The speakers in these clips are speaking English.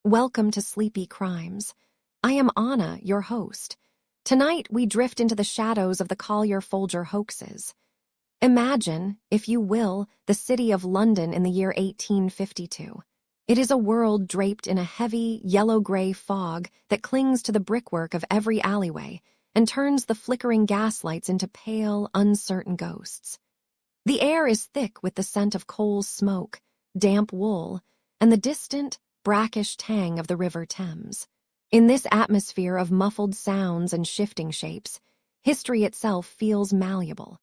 Welcome to Sleepy Crimes. I am Anna, your host. Tonight, we drift into the shadows of the Collier Folger hoaxes. Imagine, if you will, the city of London in the year 1852. It is a world draped in a heavy, yellow-gray fog that clings to the brickwork of every alleyway and turns the flickering gaslights into pale, uncertain ghosts. The air is thick with the scent of coal smoke, damp wool, and the distant, brackish tang of the River Thames. In this atmosphere of muffled sounds and shifting shapes, history itself feels malleable.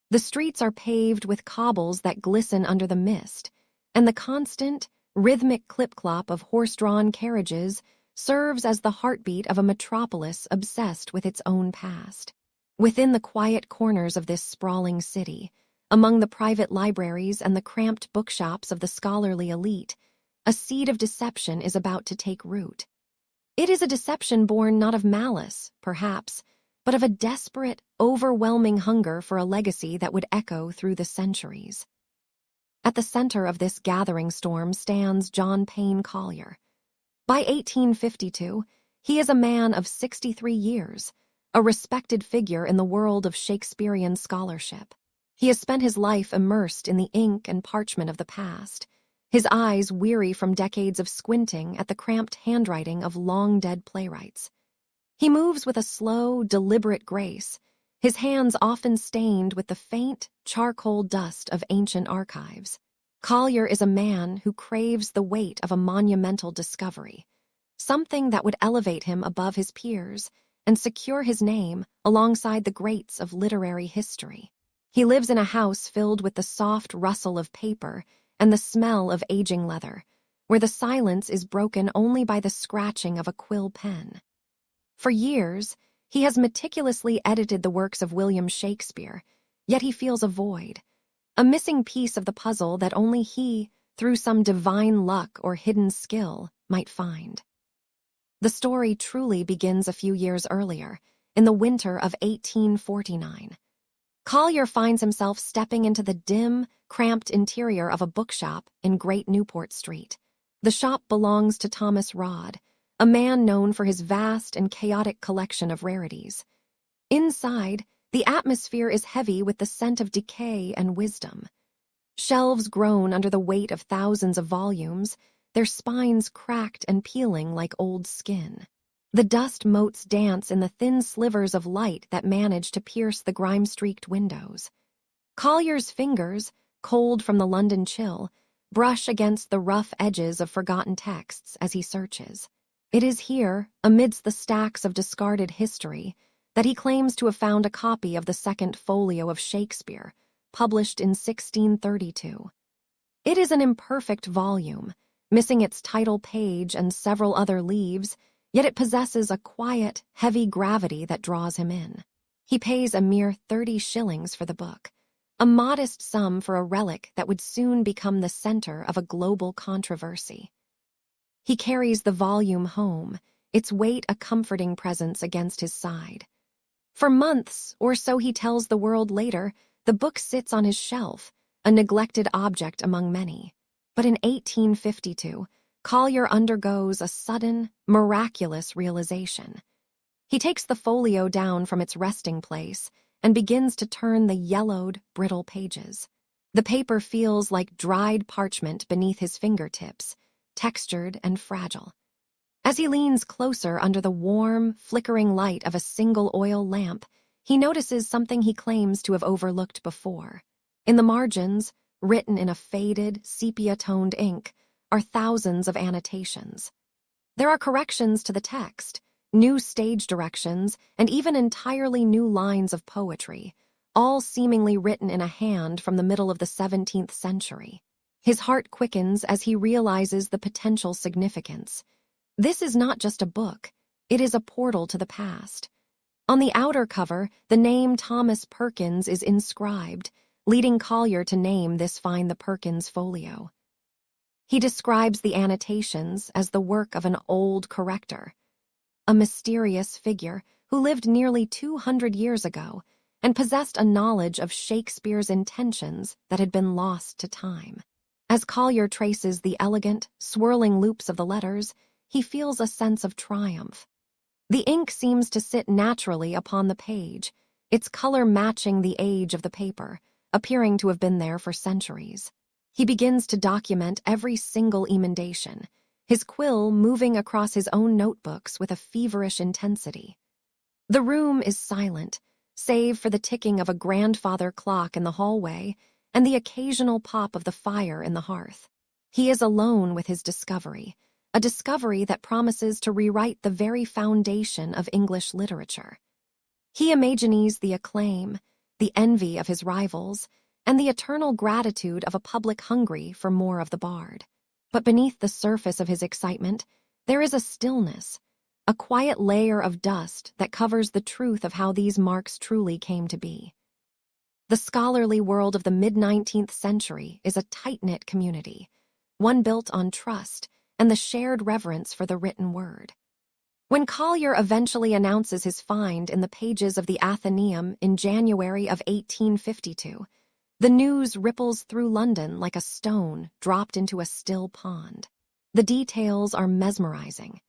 The streets are paved with cobbles that glisten under the mist, and the constant, rhythmic clip-clop of horse-drawn carriages serves as the heartbeat of a metropolis obsessed with its own past. Within the quiet corners of this sprawling city, among the private libraries and the cramped bookshops of the scholarly elite, a seed of deception is about to take root. It is a deception born not of malice, perhaps, but of a desperate, overwhelming hunger for a legacy that would echo through the centuries. At the center of this gathering storm stands John Payne Collier. By 1852, he is a man of 63 years, a respected figure in the world of Shakespearean scholarship. He has spent his life immersed in the ink and parchment of the past, his eyes weary from decades of squinting at the cramped handwriting of long-dead playwrights. He moves with a slow, deliberate grace, his hands often stained with the faint, charcoal dust of ancient archives. Collier is a man who craves the weight of a monumental discovery, something that would elevate him above his peers and secure his name alongside the greats of literary history. He lives in a house filled with the soft rustle of paper and the smell of aging leather, where the silence is broken only by the scratching of a quill pen. For years, he has meticulously edited the works of William Shakespeare, yet he feels a void, a missing piece of the puzzle that only he, through some divine luck or hidden skill, might find. The story truly begins a few years earlier, in the winter of 1849. Collier finds himself stepping into the dim, cramped interior of a bookshop in Great Newport Street. The shop belongs to Thomas Rodd, a man known for his vast and chaotic collection of rarities. Inside, the atmosphere is heavy with the scent of decay and wisdom. Shelves groan under the weight of thousands of volumes, their spines cracked and peeling like old skin. The dust motes dance in the thin slivers of light that manage to pierce the grime-streaked windows. Collier's fingers, cold from the London chill, brush against the rough edges of forgotten texts as he searches. It is here, amidst the stacks of discarded history, that he claims to have found a copy of the second folio of Shakespeare, published in 1632. It is an imperfect volume, missing its title page and several other leaves, yet it possesses a quiet, heavy gravity that draws him in. He pays a mere 30 shillings for the book, a modest sum for a relic that would soon become the center of a global controversy. He carries the volume home, its weight a comforting presence against his side. For months, or so he tells the world later, the book sits on his shelf, a neglected object among many. But in 1852, Collier undergoes a sudden, miraculous realization. He takes the folio down from its resting place and begins to turn the yellowed, brittle pages. The paper feels like dried parchment beneath his fingertips, textured and fragile. As he leans closer under the warm, flickering light of a single oil lamp, he notices something he claims to have overlooked before. In the margins, written in a faded, sepia-toned ink, are thousands of annotations. There are corrections to the text, new stage directions, and even entirely new lines of poetry, all seemingly written in a hand from the middle of the 17th century. His heart quickens as he realizes the potential significance. This is not just a book, it is a portal to the past. On the outer cover, the name Thomas Perkins is inscribed, leading Collier to name this Find the Perkins folio. He describes the annotations as the work of an old corrector, a mysterious figure who lived nearly 200 years ago and possessed a knowledge of Shakespeare's intentions that had been lost to time. As Collier traces the elegant, swirling loops of the letters, he feels a sense of triumph. The ink seems to sit naturally upon the page, its color matching the age of the paper, appearing to have been there for centuries. He begins to document every single emendation, his quill moving across his own notebooks with a feverish intensity. The room is silent, save for the ticking of a grandfather clock in the hallway and the occasional pop of the fire in the hearth. He is alone with his discovery, a discovery that promises to rewrite the very foundation of English literature. He imagines the acclaim, the envy of his rivals, and the eternal gratitude of a public hungry for more of the bard. But beneath the surface of his excitement, there is a stillness, a quiet layer of dust that covers the truth of how these marks truly came to be. The scholarly world of the mid-19th century is a tight-knit community, one built on trust and the shared reverence for the written word. When Collier eventually announces his find in the pages of the Athenaeum in January of 1852, the news ripples through London like a stone dropped into a still pond. The details are mesmerizing.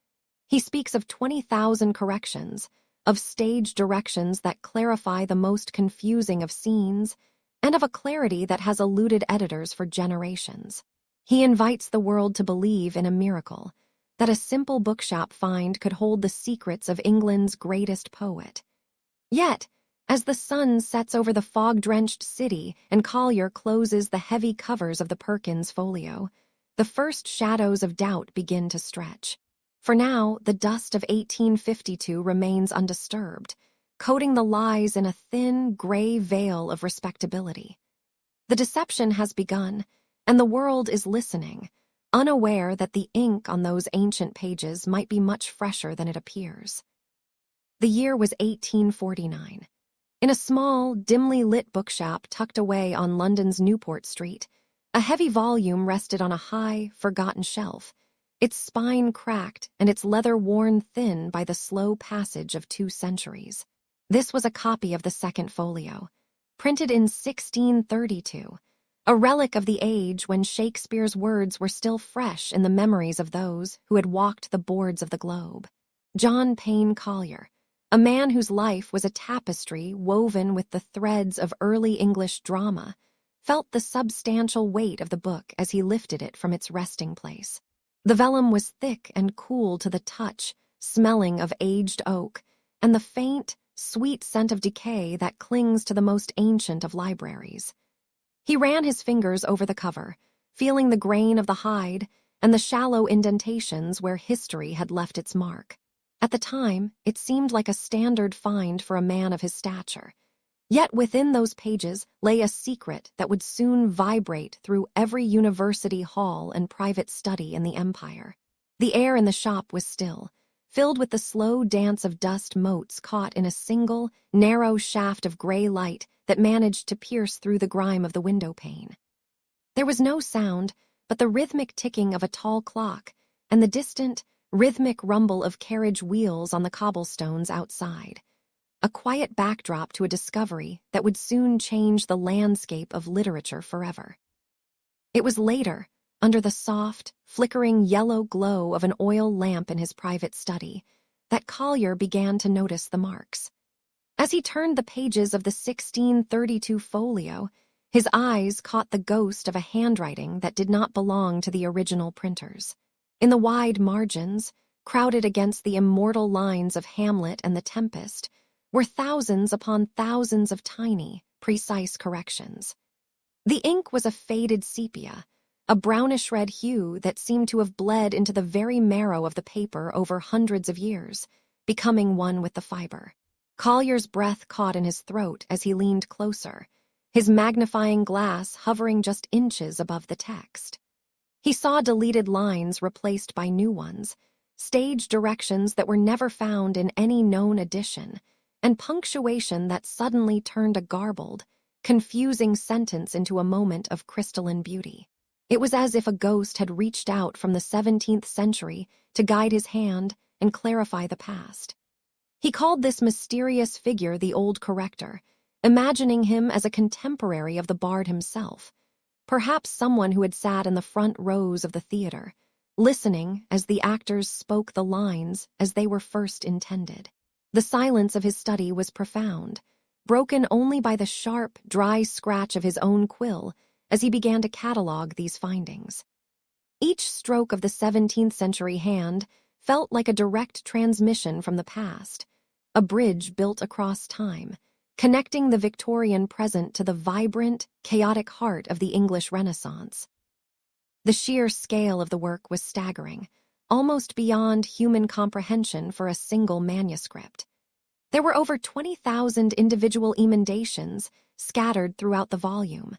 He speaks of 20,000 corrections, of stage directions that clarify the most confusing of scenes, and of a clarity that has eluded editors for generations. He invites the world to believe in a miracle, that a simple bookshop find could hold the secrets of England's greatest poet. Yet, as the sun sets over the fog-drenched city and Collier closes the heavy covers of the Perkins folio, the first shadows of doubt begin to stretch. For now, the dust of 1852 remains undisturbed, coating the lies in a thin, gray veil of respectability. The deception has begun, and the world is listening, unaware that the ink on those ancient pages might be much fresher than it appears. The year was 1849. In a small, dimly lit bookshop tucked away on London's Newport Street, a heavy volume rested on a high, forgotten shelf, its spine cracked and its leather worn thin by the slow passage of 2 centuries. This was a copy of the second folio, printed in 1632, a relic of the age when Shakespeare's words were still fresh in the memories of those who had walked the boards of the globe. John Payne Collier, a man whose life was a tapestry woven with the threads of early English drama, felt the substantial weight of the book as he lifted it from its resting place. The vellum was thick and cool to the touch, smelling of aged oak, and the faint, sweet scent of decay that clings to the most ancient of libraries. He ran his fingers over the cover, feeling the grain of the hide and the shallow indentations where history had left its mark. At the time, it seemed like a standard find for a man of his stature. Yet within those pages lay a secret that would soon vibrate through every university hall and private study in the empire. The air in the shop was still, filled with the slow dance of dust motes caught in a single, narrow shaft of gray light that managed to pierce through the grime of the window pane. There was no sound but the rhythmic ticking of a tall clock and the distant, rhythmic rumble of carriage wheels on the cobblestones outside. A quiet backdrop to a discovery that would soon change the landscape of literature forever. It was later, under the soft, flickering yellow glow of an oil lamp in his private study, that Collier began to notice the marks. As he turned the pages of the 1632 folio, his eyes caught the ghost of a handwriting that did not belong to the original printers. In the wide margins, crowded against the immortal lines of Hamlet and The Tempest, were thousands upon thousands of tiny, precise corrections. The ink was a faded sepia, a brownish-red hue that seemed to have bled into the very marrow of the paper over hundreds of years, becoming one with the fiber. Collier's breath caught in his throat as he leaned closer, his magnifying glass hovering just inches above the text. He saw deleted lines replaced by new ones, stage directions that were never found in any known edition, and punctuation that suddenly turned a garbled, confusing sentence into a moment of crystalline beauty. It was as if a ghost had reached out from the 17th century to guide his hand and clarify the past. He called this mysterious figure the old corrector, imagining him as a contemporary of the bard himself, perhaps someone who had sat in the front rows of the theater, listening as the actors spoke the lines as they were first intended. The silence of his study was profound, broken only by the sharp, dry scratch of his own quill as he began to catalog these findings. Each stroke of the 17th century hand felt like a direct transmission from the past, a bridge built across time, connecting the Victorian present to the vibrant, chaotic heart of the English Renaissance. The sheer scale of the work was staggering, almost beyond human comprehension for a single manuscript. There were over 20,000 individual emendations scattered throughout the volume,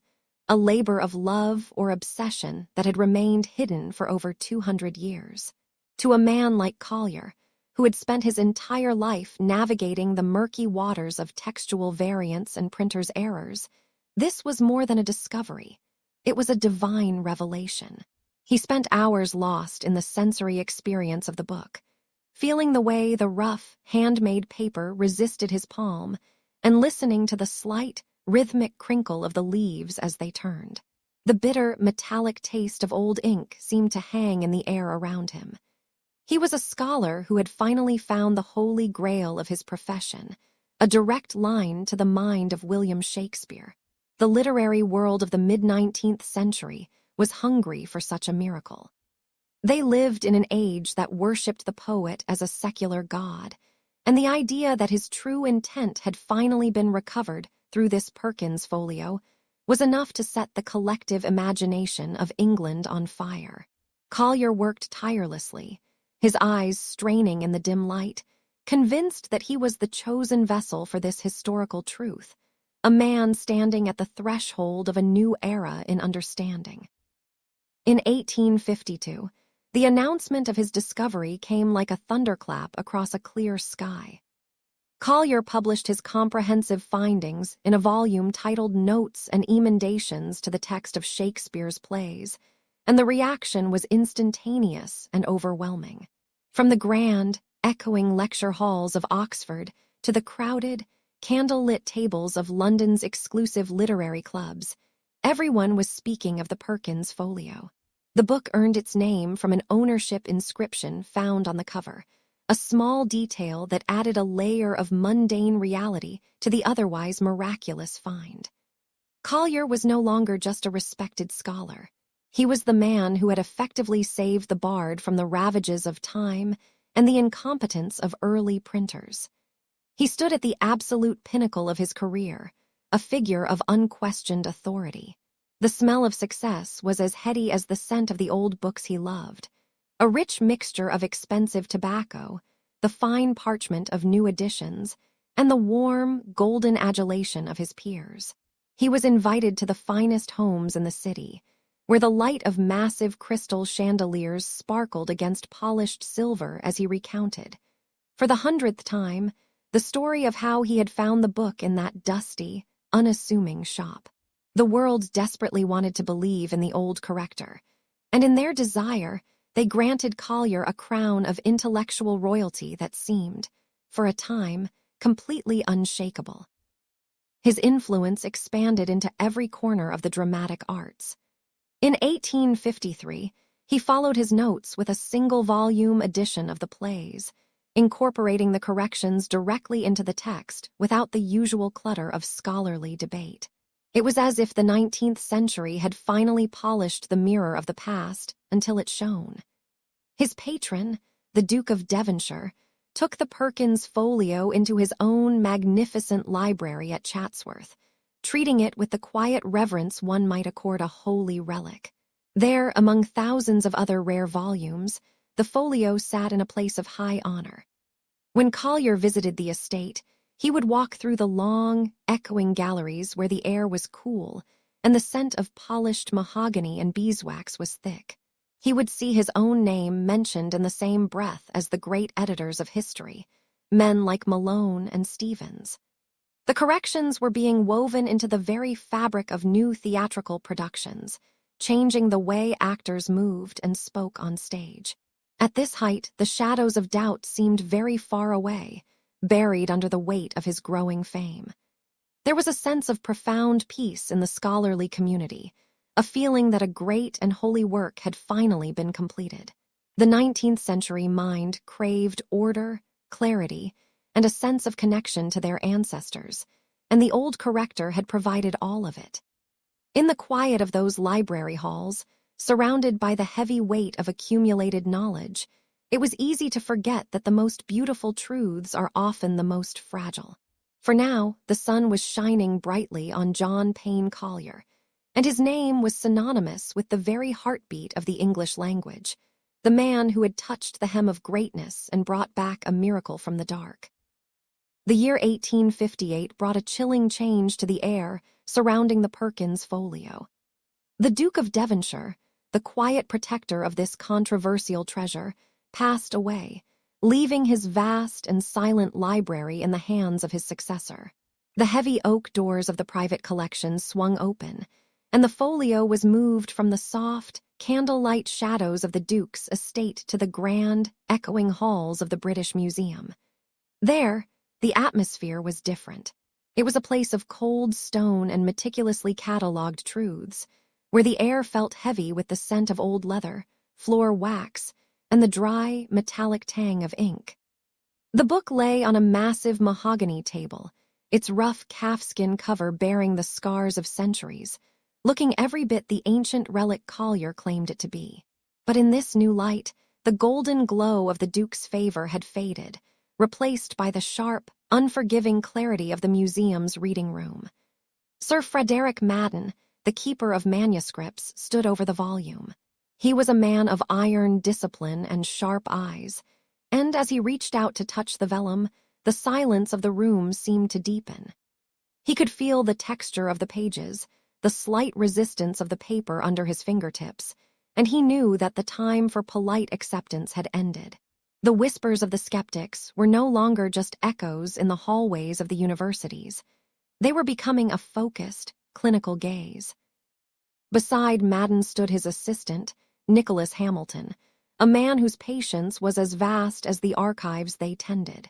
a labor of love or obsession that had remained hidden for over 200 years. To a man like Collier, who had spent his entire life navigating the murky waters of textual variants and printer's errors, this was more than a discovery. It was a divine revelation. He spent hours lost in the sensory experience of the book, feeling the way the rough, handmade paper resisted his palm and listening to the slight, rhythmic crinkle of the leaves as they turned. The bitter, metallic taste of old ink seemed to hang in the air around him. He was a scholar who had finally found the holy grail of his profession, a direct line to the mind of William Shakespeare. The literary world of the mid-19th century was hungry for such a miracle. They lived in an age that worshipped the poet as a secular god, and the idea that his true intent had finally been recovered through this Perkins folio was enough to set the collective imagination of England on fire. Collier worked tirelessly, his eyes straining in the dim light, convinced that he was the chosen vessel for this historical truth, a man standing at the threshold of a new era in understanding. In 1852, the announcement of his discovery came like a thunderclap across a clear sky. Collier published his comprehensive findings in a volume titled Notes and Emendations to the Text of Shakespeare's Plays, and the reaction was instantaneous and overwhelming. From the grand, echoing lecture halls of Oxford to the crowded, candle-lit tables of London's exclusive literary clubs, everyone was speaking of the Perkins folio. The book earned its name from an ownership inscription found on the cover, a small detail that added a layer of mundane reality to the otherwise miraculous find. Collier was no longer just a respected scholar. He was the man who had effectively saved the Bard from the ravages of time and the incompetence of early printers. He stood at the absolute pinnacle of his career, a figure of unquestioned authority. The smell of success was as heady as the scent of the old books he loved, a rich mixture of expensive tobacco, the fine parchment of new editions, and the warm, golden adulation of his peers. He was invited to the finest homes in the city, where the light of massive crystal chandeliers sparkled against polished silver as he recounted, for the 100th time, the story of how he had found the book in that dusty, unassuming shop. The world desperately wanted to believe in the old corrector, and in their desire, they granted Collier a crown of intellectual royalty that seemed, for a time, completely unshakable. His influence expanded into every corner of the dramatic arts. In 1853, he followed his notes with a single-volume edition of the plays, incorporating the corrections directly into the text without the usual clutter of scholarly debate. It was as if the 19th century had finally polished the mirror of the past until it shone. His patron, the Duke of Devonshire, took the Perkins folio into his own magnificent library at Chatsworth, treating it with the quiet reverence one might accord a holy relic. There, among thousands of other rare volumes, the folio sat in a place of high honor. When Collier visited the estate, he would walk through the long, echoing galleries where the air was cool and the scent of polished mahogany and beeswax was thick. He would see his own name mentioned in the same breath as the great editors of history, men like Malone and Stevens. The corrections were being woven into the very fabric of new theatrical productions, changing the way actors moved and spoke on stage. At this height, the shadows of doubt seemed very far away, buried under the weight of his growing fame. There was a sense of profound peace in the scholarly community, a feeling that a great and holy work had finally been completed. The 19th century mind craved order, clarity, and a sense of connection to their ancestors, and the old corrector had provided all of it. In the quiet of those library halls, surrounded by the heavy weight of accumulated knowledge, it was easy to forget that the most beautiful truths are often the most fragile. For now, the sun was shining brightly on John Payne Collier, and his name was synonymous with the very heartbeat of the English language, the man who had touched the hem of greatness and brought back a miracle from the dark. The year 1858 brought a chilling change to the air surrounding the Perkins folio. The Duke of Devonshire, the quiet protector of this controversial treasure, passed away, leaving his vast and silent library in the hands of his successor. The heavy oak doors of the private collection swung open, and the folio was moved from the soft, candlelight shadows of the Duke's estate to the grand, echoing halls of the British Museum. There, the atmosphere was different. It was a place of cold stone and meticulously catalogued truths, where the air felt heavy with the scent of old leather, floor wax, and the dry, metallic tang of ink. The book lay on a massive mahogany table, its rough calfskin cover bearing the scars of centuries, looking every bit the ancient relic Collier claimed it to be. But in this new light, the golden glow of the Duke's favor had faded, replaced by the sharp, unforgiving clarity of the museum's reading room. Sir Frederick Madden, the keeper of manuscripts, stood over the volume. He was a man of iron discipline and sharp eyes, and as he reached out to touch the vellum, the silence of the room seemed to deepen. He could feel the texture of the pages, the slight resistance of the paper under his fingertips, and he knew that the time for polite acceptance had ended. The whispers of the skeptics were no longer just echoes in the hallways of the universities. They were becoming a focused, clinical gaze. Beside Madden stood his assistant, Nicholas Hamilton, a man whose patience was as vast as the archives they tended.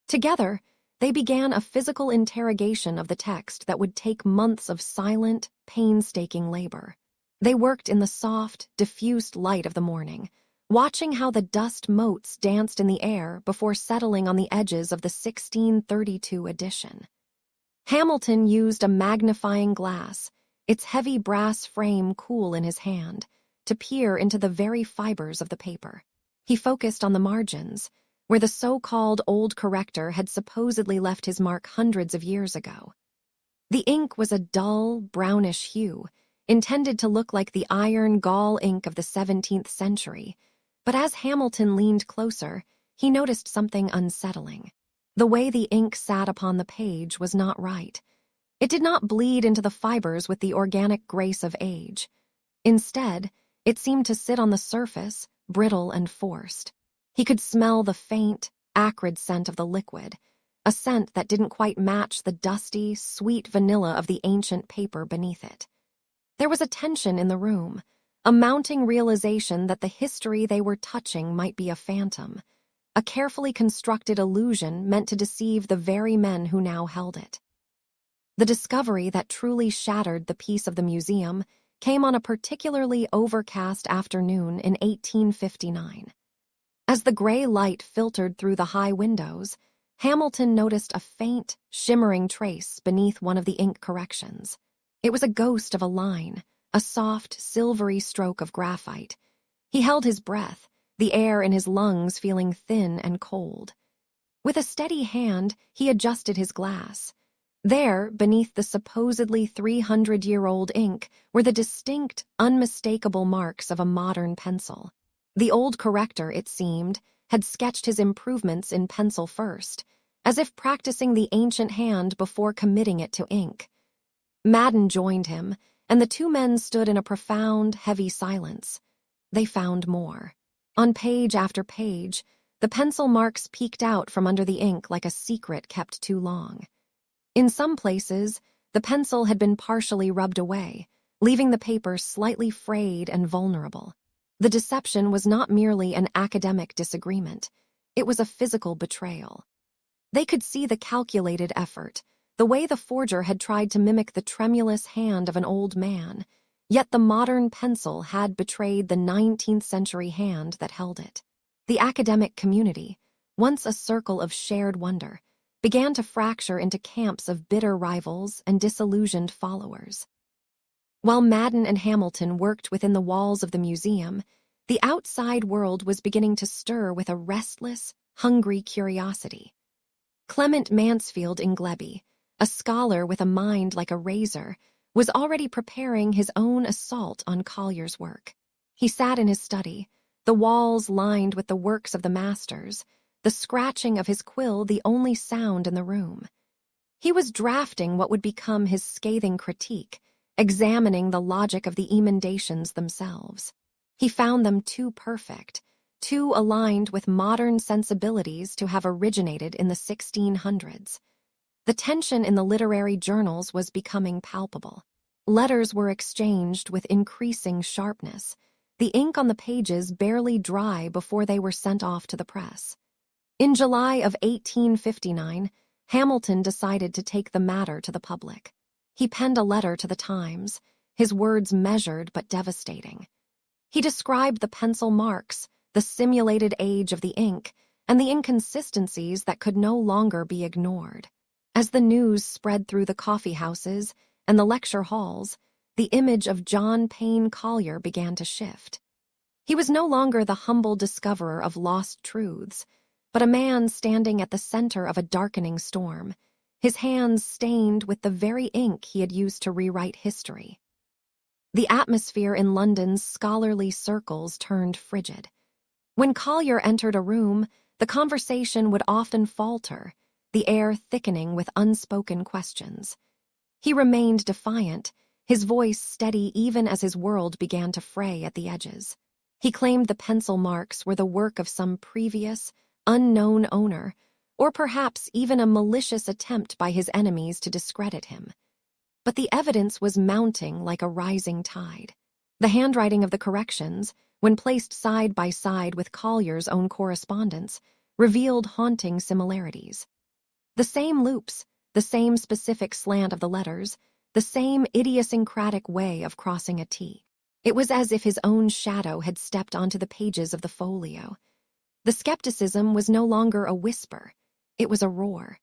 Together, they began a physical interrogation of the text that would take months of silent, painstaking labor. They worked in the soft, diffused light of the morning, watching how the dust motes danced in the air before settling on the edges of the 1632 edition. Hamilton used a magnifying glass, its heavy brass frame cool in his hand, to peer into the very fibers of the paper. He focused on the margins, where the so-called old corrector had supposedly left his mark hundreds of years ago. The ink was a dull, brownish hue, intended to look like the iron gall ink of the 17th century, but as Hamilton leaned closer, he noticed something unsettling. The way the ink sat upon the page was not right. It did not bleed into the fibers with the organic grace of age. Instead, it seemed to sit on the surface, brittle and forced. He could smell the faint, acrid scent of the liquid, a scent that didn't quite match the dusty, sweet vanilla of the ancient paper beneath it. There was a tension in the room, a mounting realization that the history they were touching might be a phantom, a carefully constructed illusion meant to deceive the very men who now held it. The discovery that truly shattered the peace of the museum came on a particularly overcast afternoon in 1859. As the gray light filtered through the high windows, Hamilton noticed a faint, shimmering trace beneath one of the ink corrections. It was a ghost of a line, a soft, silvery stroke of graphite. He held his breath, the air in his lungs feeling thin and cold. With a steady hand, he adjusted his glass. There, beneath the supposedly 300-year-old ink, were the distinct, unmistakable marks of a modern pencil. The old corrector, it seemed, had sketched his improvements in pencil first, as if practicing the ancient hand before committing it to ink. Madden joined him, and the two men stood in a profound, heavy silence. They found more. On page after page, the pencil marks peeked out from under the ink like a secret kept too long. In some places, the pencil had been partially rubbed away, leaving the paper slightly frayed and vulnerable. The deception was not merely an academic disagreement. It was a physical betrayal. They could see the calculated effort, the way the forger had tried to mimic the tremulous hand of an old man, Yet the modern pencil had betrayed the 19th century hand that held it. The academic community, once a circle of shared wonder, began to fracture into camps of bitter rivals and disillusioned followers. While Madden and Hamilton worked within the walls of the museum, the outside world was beginning to stir with a restless, hungry curiosity. Clement Mansfield Ingleby, a scholar with a mind like a razor, was already preparing his own assault on Collier's work. He sat in his study, the walls lined with the works of the masters, the scratching of his quill the only sound in the room. He was drafting what would become his scathing critique, examining the logic of the emendations themselves. He found them too perfect, too aligned with modern sensibilities to have originated in the 1600s. The tension in the literary journals was becoming palpable. Letters were exchanged with increasing sharpness, the ink on the pages barely dry before they were sent off to the press. In July of 1859, Hamilton decided to take the matter to the public. He penned a letter to the Times, his words measured but devastating. He described the pencil marks, the simulated age of the ink, and the inconsistencies that could no longer be ignored. As the news spread through the coffee houses and the lecture halls, the image of John Payne Collier began to shift. He was no longer the humble discoverer of lost truths, but a man standing at the center of a darkening storm, his hands stained with the very ink he had used to rewrite history. The atmosphere in London's scholarly circles turned frigid. When Collier entered a room, the conversation would often falter, the air thickening with unspoken questions. He remained defiant, his voice steady even as his world began to fray at the edges. He claimed the pencil marks were the work of some previous, unknown owner, or perhaps even a malicious attempt by his enemies to discredit him. But the evidence was mounting like a rising tide. The handwriting of the corrections, when placed side by side with Collier's own correspondence, revealed haunting similarities. The same loops, the same specific slant of the letters, the same idiosyncratic way of crossing a T. It was as if his own shadow had stepped onto the pages of the folio. The skepticism was no longer a whisper, it was a roar.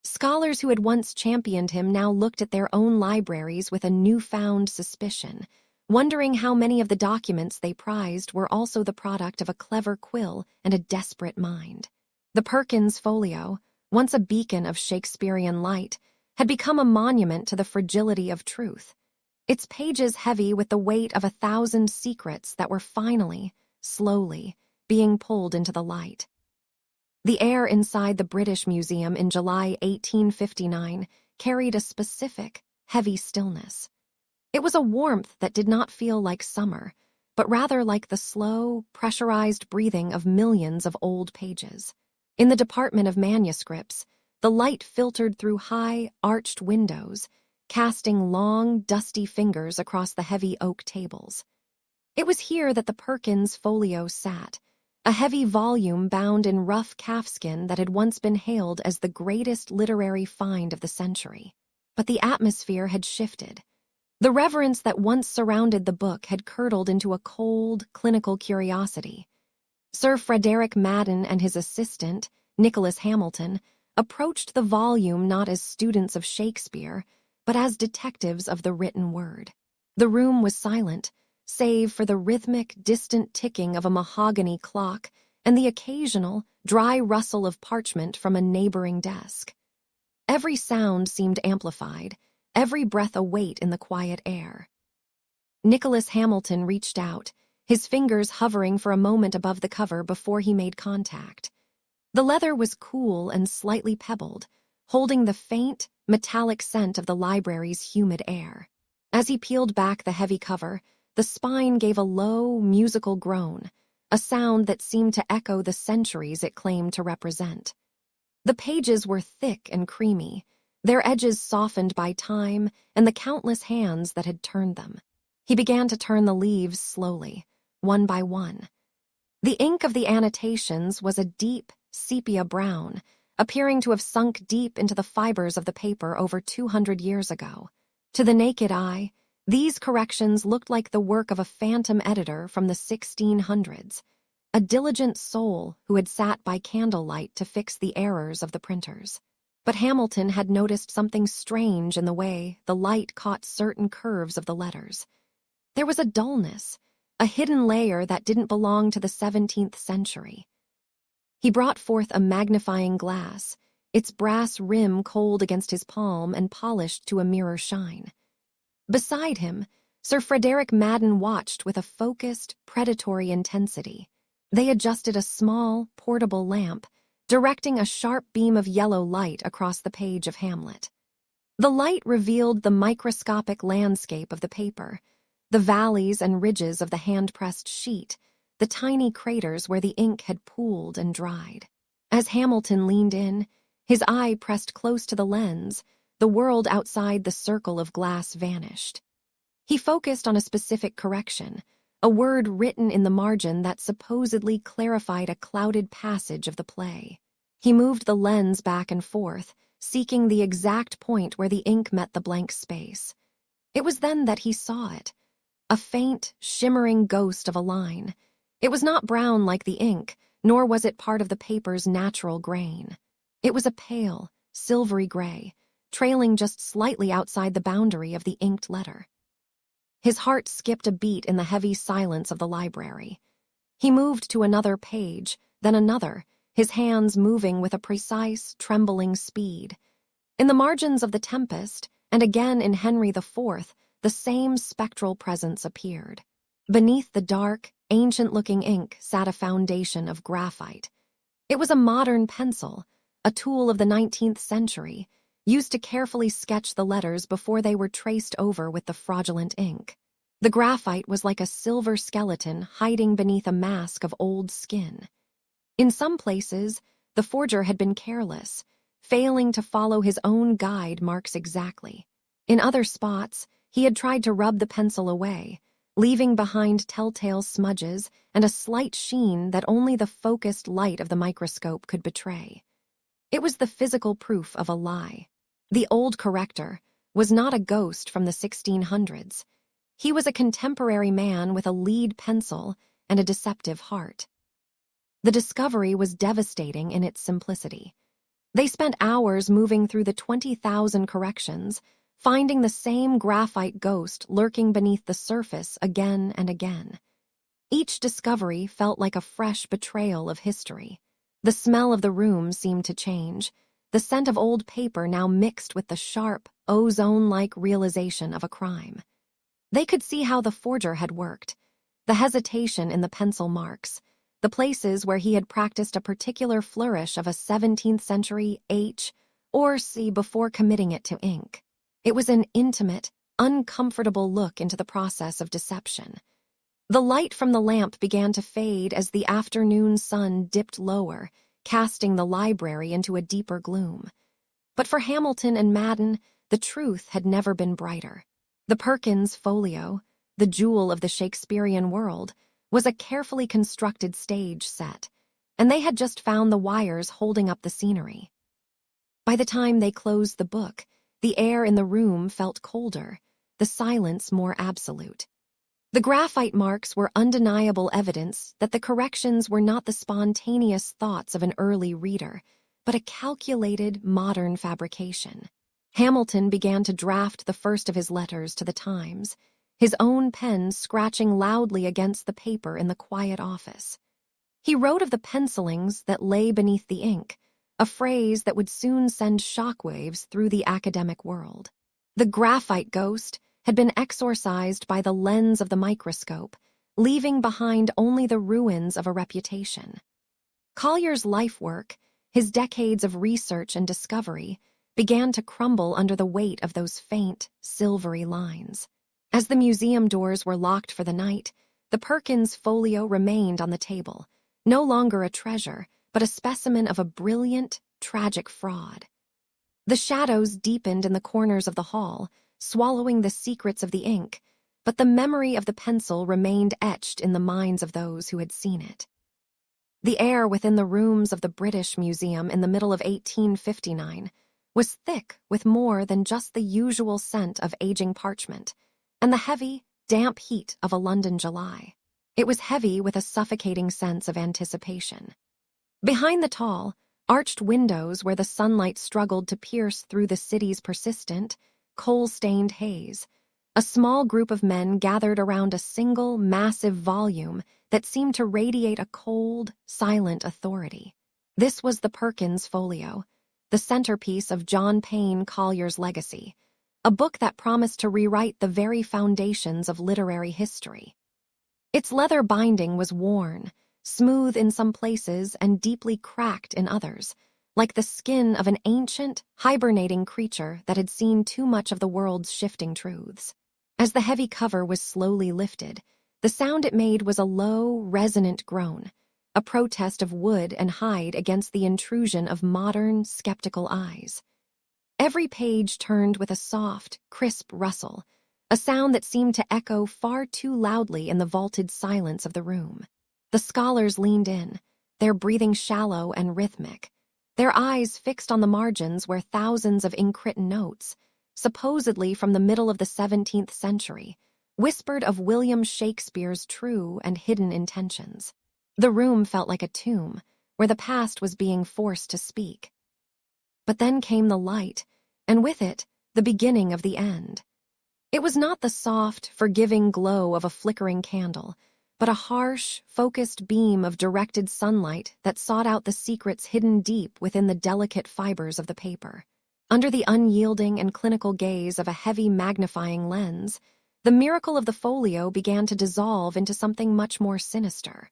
Scholars who had once championed him now looked at their own libraries with a newfound suspicion, wondering how many of the documents they prized were also the product of a clever quill and a desperate mind. The Perkins Folio, once a beacon of Shakespearean light, had become a monument to the fragility of truth, its pages heavy with the weight of 1,000 secrets that were finally, slowly, being pulled into the light. The air inside the British Museum in July 1859 carried a specific, heavy stillness. It was a warmth that did not feel like summer, but rather like the slow, pressurized breathing of millions of old pages. In the Department of Manuscripts, the light filtered through high, arched windows, casting long, dusty fingers across the heavy oak tables. It was here that the Perkins Folio sat, a heavy volume bound in rough calfskin that had once been hailed as the greatest literary find of the century. But the atmosphere had shifted. The reverence that once surrounded the book had curdled into a cold, clinical curiosity. Sir Frederick Madden and his assistant, Nicholas Hamilton, approached the volume not as students of Shakespeare, but as detectives of the written word. The room was silent, save for the rhythmic, distant ticking of a mahogany clock and the occasional, dry rustle of parchment from a neighboring desk. Every sound seemed amplified, every breath a weight in the quiet air. Nicholas Hamilton reached out, his fingers hovering for a moment above the cover before he made contact. The leather was cool and slightly pebbled, holding the faint, metallic scent of the library's humid air. As he peeled back the heavy cover, the spine gave a low, musical groan, a sound that seemed to echo the centuries it claimed to represent. The pages were thick and creamy, their edges softened by time and the countless hands that had turned them. He began to turn the leaves slowly, one by one. The ink of the annotations was a deep, sepia brown, appearing to have sunk deep into the fibers of the paper over 200 years ago. To the naked eye, These corrections looked like the work of a phantom editor from the 1600s, a diligent soul who had sat by candlelight to fix the errors of the printers. But Hamilton had noticed something strange in the way the light caught certain curves of the letters. There was a dullness, a hidden layer that didn't belong to the 17th century. He brought forth a magnifying glass, its brass rim cold against his palm and polished to a mirror shine. Beside him, Sir Frederick Madden watched with a focused, predatory intensity. They adjusted a small, portable lamp, directing a sharp beam of yellow light across the page of Hamlet. The light revealed the microscopic landscape of the paper, the valleys and ridges of the hand-pressed sheet, the tiny craters where the ink had pooled and dried. As Hamilton leaned in, his eye pressed close to the lens, the world outside the circle of glass vanished. He focused on a specific correction, a word written in the margin that supposedly clarified a clouded passage of the play. He moved the lens back and forth, seeking the exact point where the ink met the blank space. It was then that he saw it, a faint, shimmering ghost of a line. It was not brown like the ink, nor was it part of the paper's natural grain. It was a pale, silvery gray, trailing just slightly outside the boundary of the inked letter. His heart skipped a beat in the heavy silence of the library. He moved to another page, then another, his hands moving with a precise, trembling speed. In the margins of The Tempest, and again in Henry IV, the same spectral presence appeared. Beneath the dark, ancient-looking ink sat a foundation of graphite. It was a modern pencil, a tool of the 19th century, used to carefully sketch the letters before they were traced over with the fraudulent ink. The graphite was like a silver skeleton hiding beneath a mask of old skin. In some places, the forger had been careless, failing to follow his own guide marks exactly. In other spots, he had tried to rub the pencil away, leaving behind telltale smudges and a slight sheen that only the focused light of the microscope could betray. It was the physical proof of a lie. The old corrector was not a ghost from the 1600s. He was a contemporary man with a lead pencil and a deceptive heart. The discovery was devastating in its simplicity. They spent hours moving through the 20,000 corrections, finding the same graphite ghost lurking beneath the surface again and again. Each discovery felt like a fresh betrayal of history. The smell of the room seemed to change, the scent of old paper now mixed with the sharp, ozone-like realization of a crime. They could see how the forger had worked, the hesitation in the pencil marks, the places where he had practiced a particular flourish of a 17th century H or C before committing it to ink. It was an intimate, uncomfortable look into the process of deception. The light from the lamp began to fade as the afternoon sun dipped lower, casting the library into a deeper gloom. But for Hamilton and Madden, the truth had never been brighter. The Perkins Folio, the jewel of the Shakespearean world, was a carefully constructed stage set, and they had just found the wires holding up the scenery. By the time they closed the book, the air in the room felt colder, the silence more absolute. The graphite marks were undeniable evidence that the corrections were not the spontaneous thoughts of an early reader, but a calculated, modern fabrication. Hamilton began to draft the first of his letters to the Times, his own pen scratching loudly against the paper in the quiet office. He wrote of the pencilings that lay beneath the ink, a phrase that would soon send shockwaves through the academic world. The graphite ghost had been exorcised by the lens of the microscope, leaving behind only the ruins of a reputation. Collier's life work, his decades of research and discovery, began to crumble under the weight of those faint, silvery lines. As the museum doors were locked for the night, the Perkins Folio remained on the table, no longer a treasure, but a specimen of a brilliant, tragic fraud. The shadows deepened in the corners of the hall, swallowing the secrets of the ink, but the memory of the pencil remained etched in the minds of those who had seen it. The air within the rooms of the British Museum in the middle of 1859 was thick with more than just the usual scent of aging parchment. and the heavy, damp heat of a London July. It was heavy with a suffocating sense of anticipation. Behind the tall, arched windows where the sunlight struggled to pierce through the city's persistent, coal-stained haze, a small group of men gathered around a single, massive volume that seemed to radiate a cold, silent authority. This was the Perkins Folio, the centerpiece of John Payne Collier's legacy, a book that promised to rewrite the very foundations of literary history. Its leather binding was worn, smooth in some places and deeply cracked in others, like the skin of an ancient, hibernating creature that had seen too much of the world's shifting truths. As the heavy cover was slowly lifted, the sound it made was a low, resonant groan, a protest of wood and hide against the intrusion of modern, skeptical eyes. Every page turned with a soft, crisp rustle, a sound that seemed to echo far too loudly in the vaulted silence of the room. The scholars leaned in, their breathing shallow and rhythmic, their eyes fixed on the margins where thousands of ink-written notes, supposedly from the middle of the 17th century, whispered of William Shakespeare's true and hidden intentions. The room felt like a tomb, where the past was being forced to speak. But then came the light, and with it, the beginning of the end. It was not the soft, forgiving glow of a flickering candle, but a harsh, focused beam of directed sunlight that sought out the secrets hidden deep within the delicate fibers of the paper. Under the unyielding and clinical gaze of a heavy magnifying lens, the miracle of the folio began to dissolve into something much more sinister.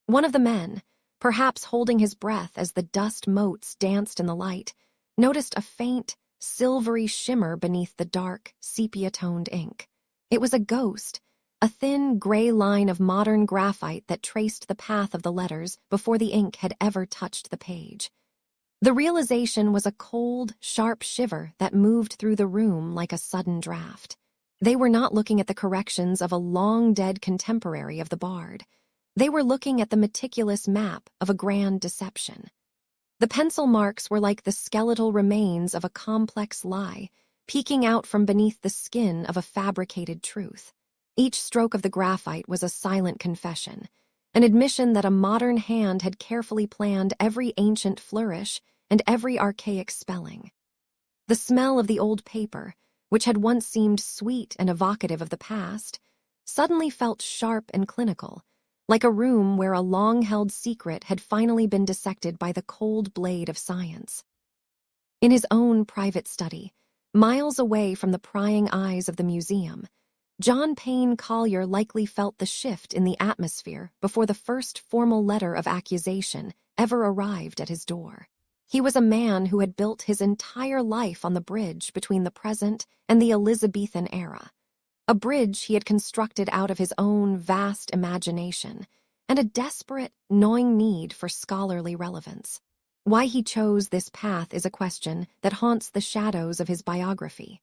One of the men, perhaps holding his breath as the dust motes danced in the light, noticed a faint, silvery shimmer beneath the dark, sepia-toned ink. It was a ghost, a thin, gray line of modern graphite that traced the path of the letters before the ink had ever touched the page. The realization was a cold, sharp shiver that moved through the room like a sudden draft. They were not looking at the corrections of a long-dead contemporary of the bard. They were looking at the meticulous map of a grand deception. The pencil marks were like the skeletal remains of a complex lie, peeking out from beneath the skin of a fabricated truth. Each stroke of the graphite was a silent confession, an admission that a modern hand had carefully planned every ancient flourish and every archaic spelling. The smell of the old paper, which had once seemed sweet and evocative of the past, suddenly felt sharp and clinical, like a room where a long-held secret had finally been dissected by the cold blade of science. In his own private study, miles away from the prying eyes of the museum, John Payne Collier likely felt the shift in the atmosphere before the first formal letter of accusation ever arrived at his door. He was a man who had built his entire life on the bridge between the present and the Elizabethan era, a bridge he had constructed out of his own vast imagination and a desperate, gnawing need for scholarly relevance. Why he chose this path is a question that haunts the shadows of his biography.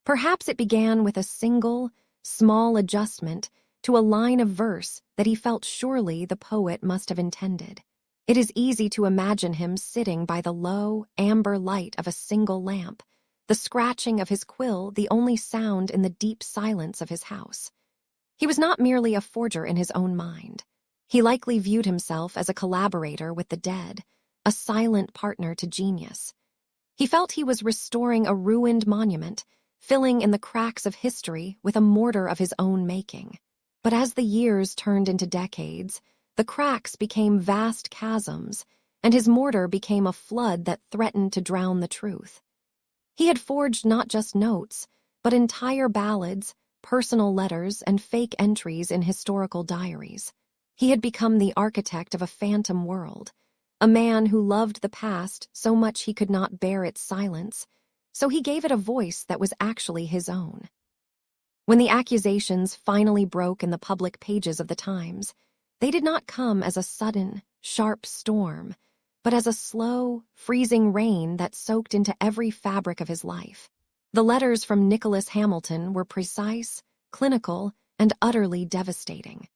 Perhaps it began with a single, small adjustment to a line of verse that he felt surely the poet must have intended. It is easy to imagine him sitting by the low, amber light of a single lamp, the scratching of his quill the only sound in the deep silence of his house. He was not merely a forger in his own mind. He likely viewed himself as a collaborator with the dead, a silent partner to genius. He felt he was restoring a ruined monument, filling in the cracks of history with a mortar of his own making. But as the years turned into decades, the cracks became vast chasms, and his mortar became a flood that threatened to drown the truth. He had forged not just notes, but entire ballads, personal letters, and fake entries in historical diaries. He had become the architect of a phantom world, a man who loved the past so much he could not bear its silence, so he gave it a voice that was actually his own. When the accusations finally broke in the public pages of the Times, they did not come as a sudden, sharp storm, but as a slow, freezing rain that soaked into every fabric of his life. The letters from Nicholas Hamilton were precise, clinical, and utterly devastating.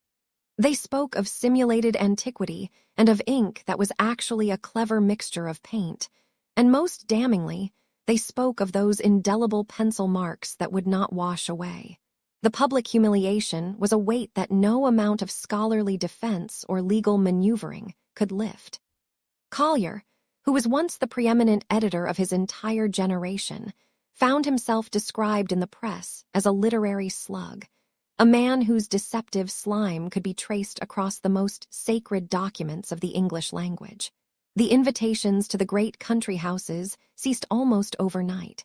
They spoke of simulated antiquity and of ink that was actually a clever mixture of paint, and most damningly, they spoke of those indelible pencil marks that would not wash away. The public humiliation was a weight that no amount of scholarly defense or legal maneuvering could lift. Collier, who was once the preeminent editor of his entire generation, found himself described in the press as a literary slug, a man whose deceptive slime could be traced across the most sacred documents of the English language. The invitations to the great country houses ceased almost overnight.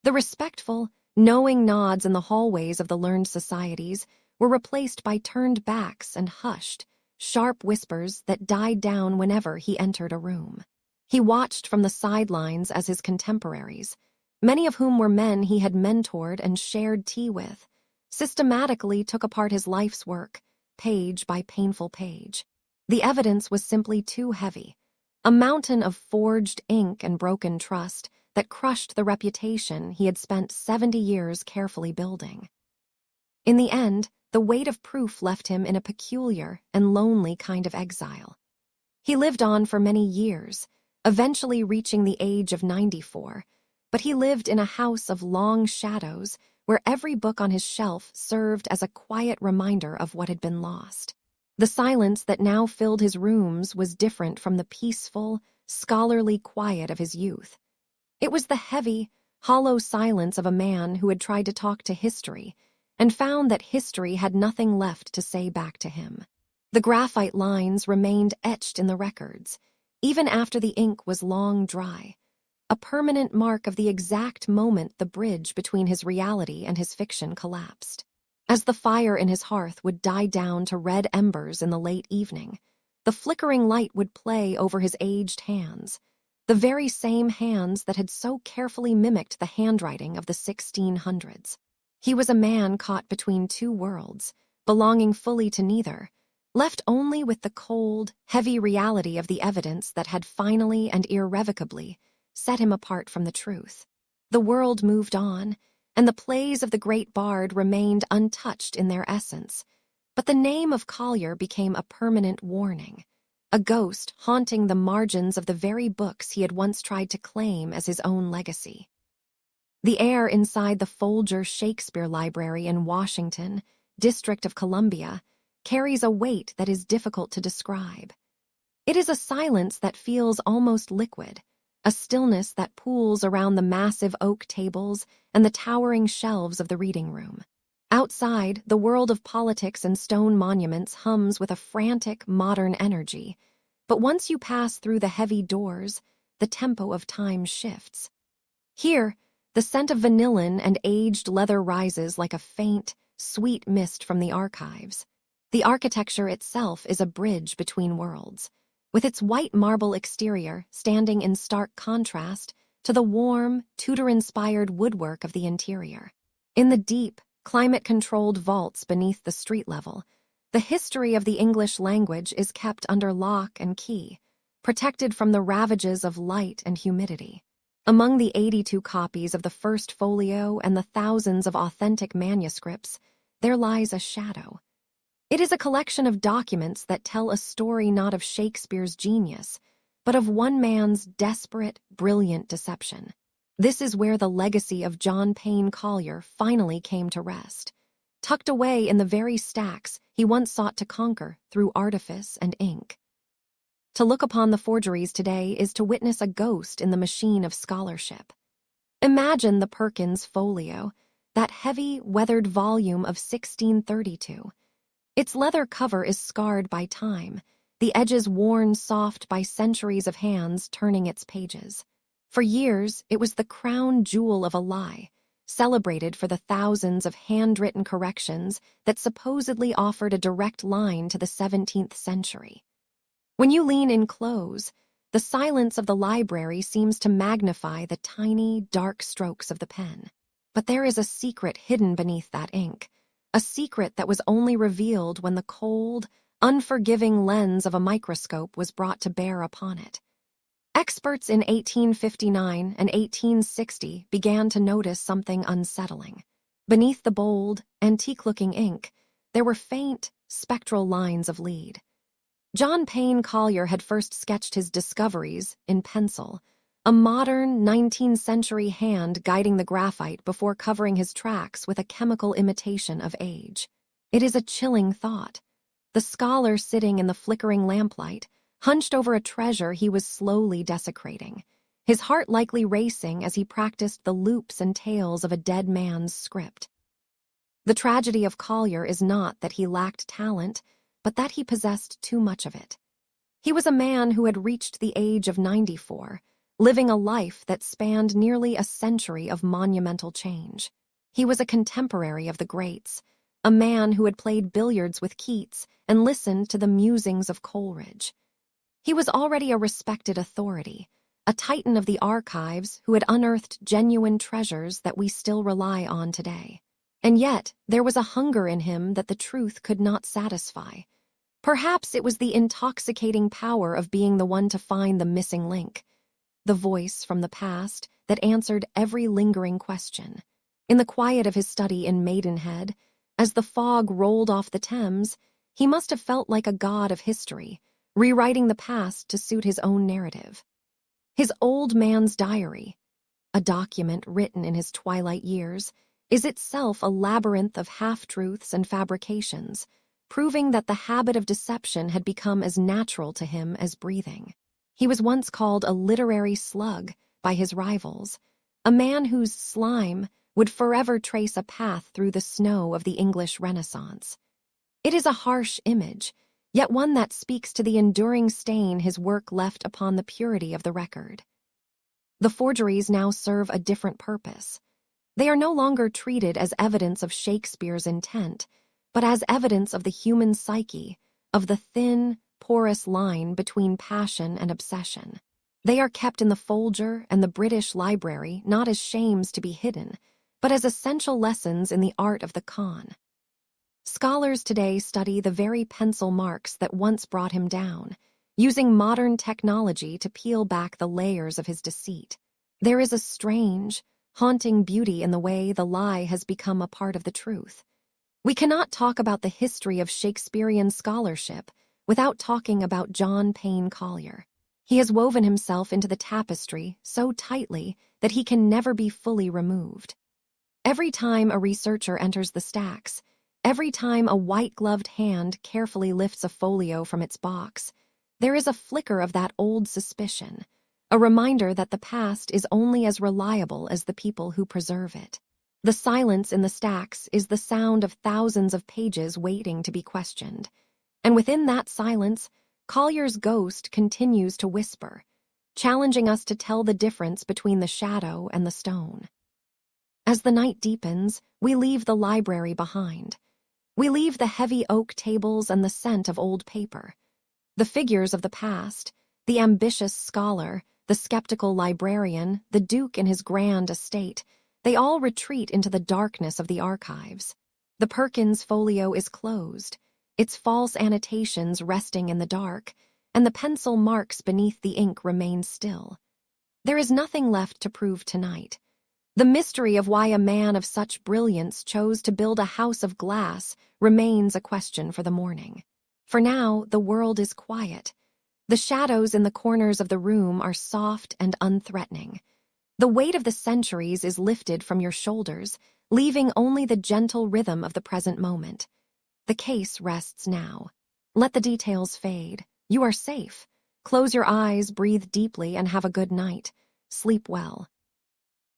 The respectful, knowing nods in the hallways of the learned societies were replaced by turned backs and hushed, sharp whispers that died down whenever he entered a room. He watched from the sidelines as his contemporaries, many of whom were men he had mentored and shared tea with, systematically took apart his life's work, page by painful page. The evidence was simply too heavy, a mountain of forged ink and broken trust that crushed the reputation he had spent 70 years carefully building. In the end, the weight of proof left him in a peculiar and lonely kind of exile. He lived on for many years, eventually reaching the age of 94, but he lived in a house of long shadows where every book on his shelf served as a quiet reminder of what had been lost. The silence that now filled his rooms was different from the peaceful, scholarly quiet of his youth. It was the heavy, hollow silence of a man who had tried to talk to history and found that history had nothing left to say back to him. The graphite lines remained etched in the records, even after the ink was long dry, a permanent mark of the exact moment the bridge between his reality and his fiction collapsed. As the fire in his hearth would die down to red embers in the late evening, the flickering light would play over his aged hands, the very same hands that had so carefully mimicked the handwriting of the 1600s. He was a man caught between two worlds, belonging fully to neither, left only with the cold, heavy reality of the evidence that had finally and irrevocably set him apart from the truth. The world moved on, and the plays of the great bard remained untouched in their essence, but the name of Collier became a permanent warning, a ghost haunting the margins of the very books he had once tried to claim as his own legacy. The air inside the Folger Shakespeare Library in Washington, District of Columbia, carries a weight that is difficult to describe. It is a silence that feels almost liquid, a stillness that pools around the massive oak tables and the towering shelves of the reading room. Outside, the world of politics and stone monuments hums with a frantic, modern energy, but once you pass through the heavy doors, the tempo of time shifts. Here, the scent of vanillin and aged leather rises like a faint, sweet mist from the archives. The architecture itself is a bridge between worlds, with its white marble exterior standing in stark contrast to the warm, Tudor-inspired woodwork of the interior. In the deep, climate-controlled vaults beneath the street level, the history of the English language is kept under lock and key, protected from the ravages of light and humidity. Among the 82 copies of the First Folio and the thousands of authentic manuscripts, there lies a shadow. It is a collection of documents that tell a story not of Shakespeare's genius, but of one man's desperate, brilliant deception. This is where the legacy of John Payne Collier finally came to rest, tucked away in the very stacks he once sought to conquer through artifice and ink. To look upon the forgeries today is to witness a ghost in the machine of scholarship. Imagine the Perkins Folio, that heavy, weathered volume of 1632. Its leather cover is scarred by time, the edges worn soft by centuries of hands turning its pages. For years, it was the crown jewel of a lie, celebrated for the thousands of handwritten corrections that supposedly offered a direct line to the 17th century. When you lean in close, the silence of the library seems to magnify the tiny, dark strokes of the pen. But there is a secret hidden beneath that ink, a secret that was only revealed when the cold, unforgiving lens of a microscope was brought to bear upon it. Experts in 1859 and 1860 began to notice something unsettling. Beneath the bold, antique-looking ink, there were faint, spectral lines of lead. John Payne Collier had first sketched his discoveries in pencil, a modern 19th century hand guiding the graphite before covering his tracks with a chemical imitation of age. It is a chilling thought. The scholar sitting in the flickering lamplight, hunched over a treasure he was slowly desecrating, his heart likely racing as he practiced the loops and tails of a dead man's script. The tragedy of Collier is not that he lacked talent, but that he possessed too much of it. He was a man who had reached the age of 94, living a life that spanned nearly a century of monumental change. He was a contemporary of the greats, a man who had played billiards with Keats and listened to the musings of Coleridge. He was already a respected authority, a titan of the archives who had unearthed genuine treasures that we still rely on today. And yet, there was a hunger in him that the truth could not satisfy. Perhaps it was the intoxicating power of being the one to find the missing link, the voice from the past that answered every lingering question. In the quiet of his study in Maidenhead, as the fog rolled off the Thames, he must have felt like a god of history, rewriting the past to suit his own narrative. His old man's diary, a document written in his twilight years, is itself a labyrinth of half-truths and fabrications, proving that the habit of deception had become as natural to him as breathing. He was once called a literary slug by his rivals, a man whose slime would forever trace a path through the snow of the English Renaissance. It is a harsh image, yet one that speaks to the enduring stain his work left upon the purity of the record. The forgeries now serve a different purpose. They are no longer treated as evidence of Shakespeare's intent, but as evidence of the human psyche, of the thin, porous line between passion and obsession. They are kept in the Folger and the British Library not as shames to be hidden, but as essential lessons in the art of the con. Scholars today study the very pencil marks that once brought him down, using modern technology to peel back the layers of his deceit. There is a strange, haunting beauty in the way the lie has become a part of the truth. We cannot talk about the history of Shakespearean scholarship without talking about John Payne Collier. He has woven himself into the tapestry so tightly that he can never be fully removed. Every time a researcher enters the stacks, every time a white-gloved hand carefully lifts a folio from its box, there is a flicker of that old suspicion, a reminder that the past is only as reliable as the people who preserve it. The silence in the stacks is the sound of thousands of pages waiting to be questioned, and within that silence, Collier's ghost continues to whisper, challenging us to tell the difference between the shadow and the stone. As the night deepens, we leave the library behind. We leave the heavy oak tables and the scent of old paper. The figures of the past, the ambitious scholar, the skeptical librarian, the duke in his grand estate, they all retreat into the darkness of the archives. The Perkins folio is closed, its false annotations resting in the dark, and the pencil marks beneath the ink remain still. There is nothing left to prove tonight. The mystery of why a man of such brilliance chose to build a house of glass remains a question for the morning. For now, the world is quiet. The shadows in the corners of the room are soft and unthreatening. The weight of the centuries is lifted from your shoulders, leaving only the gentle rhythm of the present moment. The case rests now. Let the details fade. You are safe. Close your eyes, breathe deeply, and have a good night. Sleep well.